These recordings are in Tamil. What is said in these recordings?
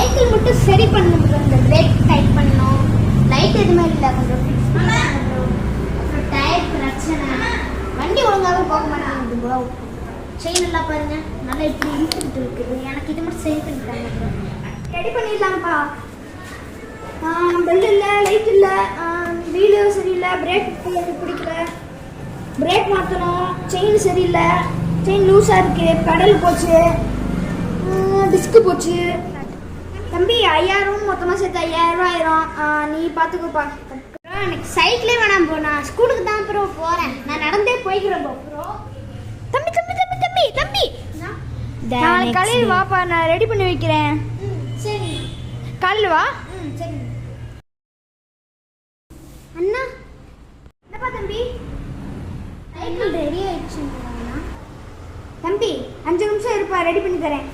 சைக்கிள் மட்டும் சரி பண்ணணும் ப்ரோ. இந்த பிரேக் டைட் பண்ணணும், லைட் எதுவுமே இல்லை கொஞ்சம் ஃபிக்ஸ் பண்ணணும் ப்ரோ. அப்புறம் டயர் பிரச்சனை, வண்டி ஒழுங்காகவே போக மாட்டேங்குது ப்ரோ. செயின் எல்லாம் பாருங்க நல்லா இப்படி இழுத்துக்கிட்டு இருக்குது. எனக்கு இது மட்டும் சரி பண்ணிட்டாங்க ப்ரோ. ரெடி பண்ணிடலாம்ப்பா. பெல் இல்லை, லைட் இல்லை, வீலு சரியில்லை, பிரேக் பிடிக்கல, பிரேக் மாற்றணும், செயின் சரியில்லை, செயின் லூஸாக இருக்குது, பெடல் போச்சு, டிஸ்க்கு போச்சு. தம்பி 5000 மொத்தமாக சேர்த்து 5000 ஆயிரும். நீ பார்த்துக்கோப்பா. எனக்கு சைக்கிளே வேணாம் ப்ரோ, நான் ஸ்கூலுக்கு தான் ப்ரோ போகிறேன். நான் நடந்தே போய்க்கிறேன் ப்ரோ. தம்பி தம்பி தம்பி தம்பி தம்பி நாளைக்கு காலையில் வாப்பா, நான் ரெடி பண்ணி வைக்கிறேன். சரி காலையில் வா. சரி அண்ணா. என்னப்பா தம்பி சைக்கிள் ரெடி ஆயிடுச்சுங்களா? தம்பி 5 நிமிஷம் இருப்பா, ரெடி பண்ணி தரேன்.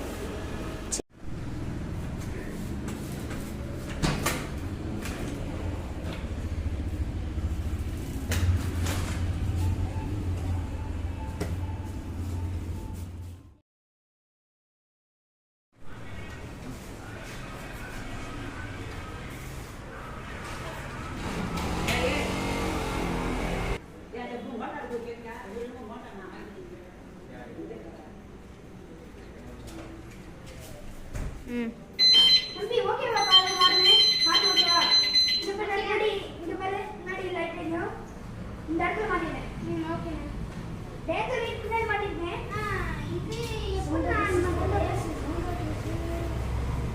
தம்பி ஓகேவா? பாரு ஹார்ன் ஓகேவா? இந்த பேர் முன்னாடி, இந்த பேர் முன்னாடி லைட் வைங்க. இந்த இடத்துல மாட்டினேன். ஓகே. டேட்டா லைட் பின்னாடி மாட்டினேன். இது எப்போ நான் முதல்ல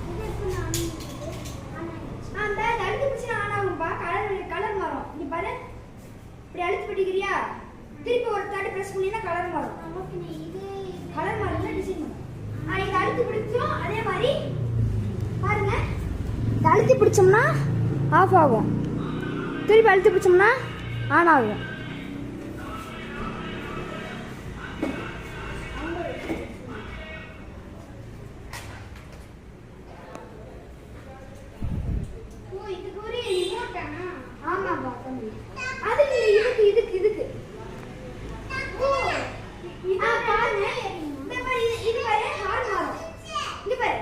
இது எப்போ நான் அந்த அழுத்தி பிடிச்சி ஆன் ஆகும்பா. கலர் மாறும். நீ பாரு இப்படி அழுத்தி பிடிக்கிறியா, திருப்பி ஒரு தாட்டி பிரஸ் பண்ணினா கலர் மாறும். ஓகே. இது கலர் மாறும்ல, டிசைன் மாறும். இதை அழுத்தி பிடிச்சோம். அதே மாதிரி பாருங்க, இதை அழுத்தி பிடிச்சோம்னா ஆஃப் ஆகும், திருப்பி அழுத்தி பிடிச்சோம்னா ஆன் ஆகும். ஆமாப்பா தம்பி, அதுக்கு இதுக்கு இதுக்கு இதுக்கு பாருங்க. இது பாரு ஹார்ன் மாறும். இது பாரு